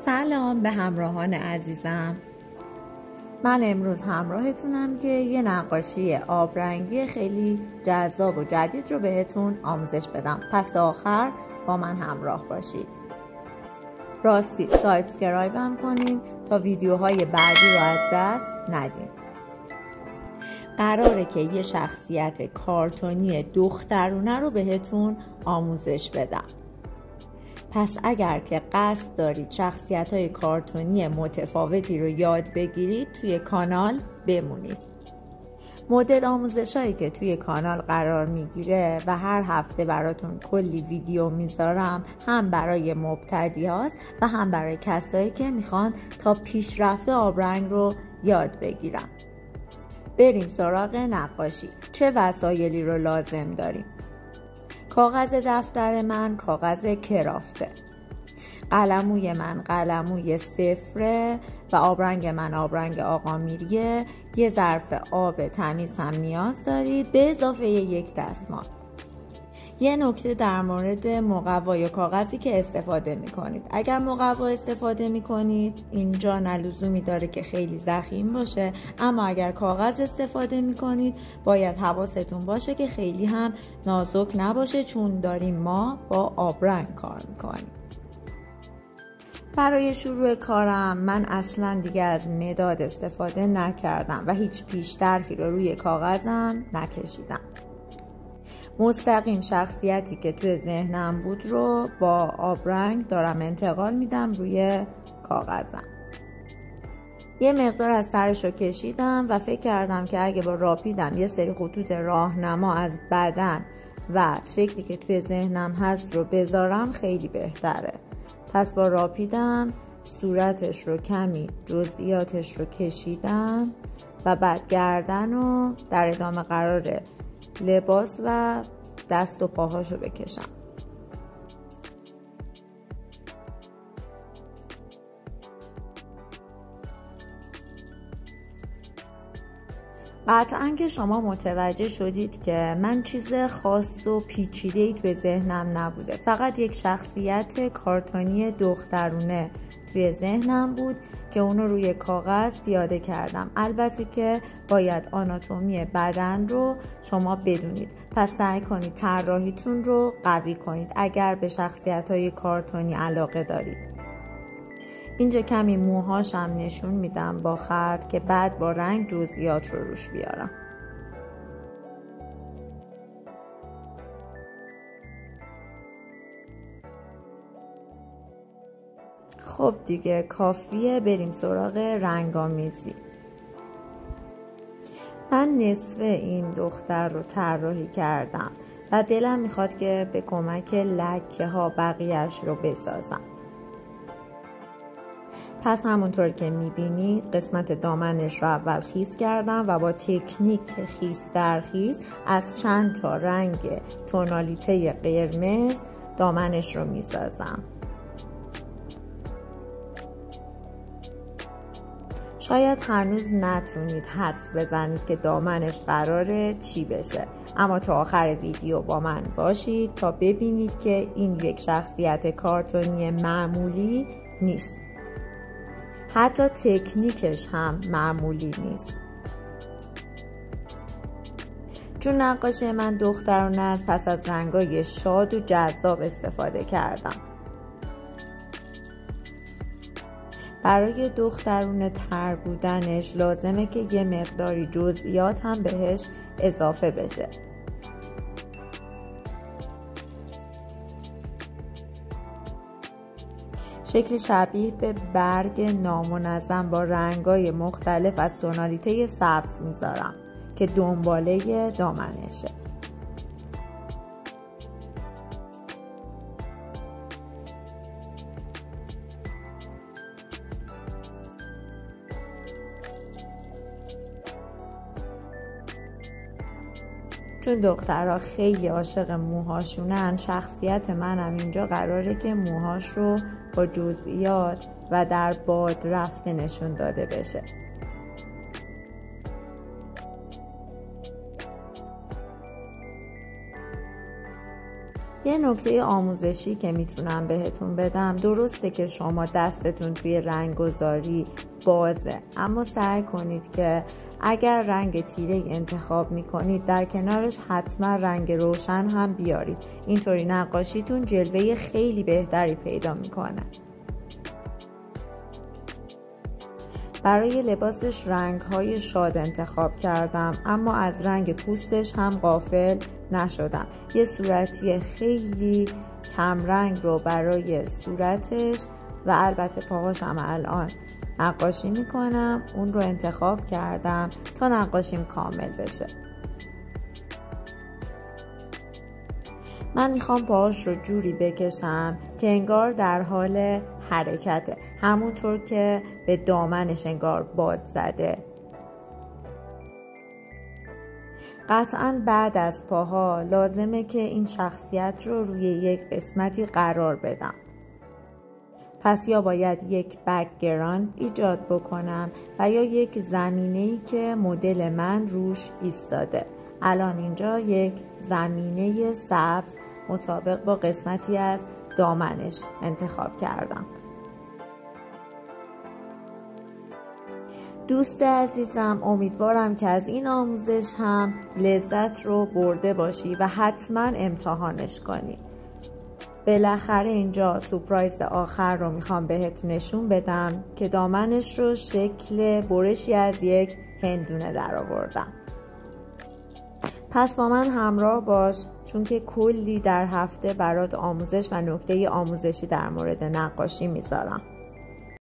سلام به همراهان عزیزم. من امروز همراهتونم که یه نقاشی آبرنگی خیلی جذاب و جدید رو بهتون آموزش بدم. پس تا آخر با من همراه باشید. راستی سابسکرایب هم کنین تا ویدیوهای بعدی رو از دست ندین. قراره که یه شخصیت کارتونی دخترونه رو بهتون آموزش بدم. پس اگر که قصد دارید شخصیت‌های کارتونی متفاوتی رو یاد بگیرید توی کانال بمونید. مدل آموزشایی که توی کانال قرار میگیره و هر هفته براتون کلی ویدیو میذارم، هم برای مبتدی هاست و هم برای کسایی که میخوان تا پیشرفته آبرنگ رو یاد بگیرن. بریم سراغ نقاشی. چه وسایلی رو لازم داریم؟ کاغذ دفتر من کاغذ کرافته، قلموی من قلموی صفره و آبرنگ من آبرنگ آقامیریه. یه ظرف آب تمیز هم نیاز دارید به اضافه یک دستمال. یه نکته در مورد مقوا یا کاغذی که استفاده میکنید: اگر مقوا استفاده میکنید اینجا نه لزومی داره که خیلی ضخیم باشه، اما اگر کاغذ استفاده میکنید باید حواستون باشه که خیلی هم نازک نباشه، چون داریم ما با آبرنگ کار میکنیم. برای شروع کارم من اصلا دیگه از مداد استفاده نکردم و هیچ پیش‌طرحی رو روی کاغذم نکشیدم. مستقیم شخصیتی که توی ذهنم بود رو با آبرنگ دارم انتقال میدم روی کاغذم. یه مقدار از سرش رو کشیدم و فکر کردم که اگه با راپیدم یه سری خطوط راهنما از بدن و شکلی که توی ذهنم هست رو بذارم خیلی بهتره. پس با راپیدم صورتش رو کمی جزئیاتش رو کشیدم و بعد گردن رو در ادامه قراره لباس و دست و پاهاشو بکشم. قطعاً که شما متوجه شدید که من چیز خاص و پیچیده‌ای توی ذهنم نبوده، فقط یک شخصیت کارتونی دخترونه توی ذهنم بود که اونو روی کاغذ پیاده کردم. البته که باید آناتومی بدن رو شما بدونید، پس سعی کنید طراحیتون رو قوی کنید اگر به شخصیت‌های کارتونی علاقه دارید. اینجا کمی موهاشم نشون میدم با خط که بعد با رنگ جزئیات رو روش بیارم. خب دیگه کافیه، بریم سراغ رنگامیزی. من نصف این دختر رو طراحی کردم و دلم میخواد که به کمک لکه ها بقیهش رو بسازم. پس همونطور که میبینید قسمت دامنش رو اول خیس کردم و با تکنیک خیس در خیس از چند تا رنگ تونالیته قرمز دامنش رو میسازم. شاید هنوز نتونید حدس بزنید که دامنش قراره چی بشه، اما تا آخر ویدیو با من باشید تا ببینید که این یک شخصیت کارتونی معمولی نیست. حتی تکنیکش هم معمولی نیست. چون نقاشی من دخترانه است، پس از رنگای شاد و جذاب استفاده کردم. برای دخترونه تر بودنش لازمه که یه مقداری جزئیات هم بهش اضافه بشه. شکلی شبیه به برگ نامنظم با رنگای مختلف از تونالیته سبز میذارم که دنباله دامنشه. چون دخترها خیلی عاشق موهاشونن، شخصیت منم اینجا قراره که موهاش رو با جزئیات و در باد رفته نشون داده بشه. یه نکته آموزشی که میتونم بهتون بدم، درسته که شما دستتون توی رنگ‌گذاری بازه، اما سعی کنید که اگر رنگ تیره انتخاب میکنید در کنارش حتما رنگ روشن هم بیارید. اینطوری نقاشیتون جلوه خیلی بهتری پیدا میکنه. برای لباسش رنگ‌های شاد انتخاب کردم، اما از رنگ پوستش هم غافل نشدم. یه صورتی خیلی کمرنگ رو برای صورتش و البته پاهاش هم الان نقاشی میکنم، اون رو انتخاب کردم تا نقاشیم کامل بشه. من میخوام پاهاش رو جوری بکشم که انگار در حال حرکته، همونطور که به دامنش انگار باد زده. قطعاً بعد از پاها لازمه که این شخصیت رو روی یک قسمتی قرار بدم. پس یا باید یک بک‌گراند ایجاد بکنم و یا یک زمینه‌ای که مدل من روش ایستاده. الان اینجا یک زمینه سبز مطابق با قسمتی از دامنش انتخاب کردم. دوست عزیزم، امیدوارم که از این آموزش هم لذت رو برده باشی و حتما امتحانش کنی. بالاخره اینجا سورپرایز آخر رو میخوام بهت نشون بدم که دامنش رو شکل برشی از یک هندونه در آوردم. پس با من همراه باش، چون که کلی در هفته برات آموزش و نکته آموزشی در مورد نقاشی میذارم.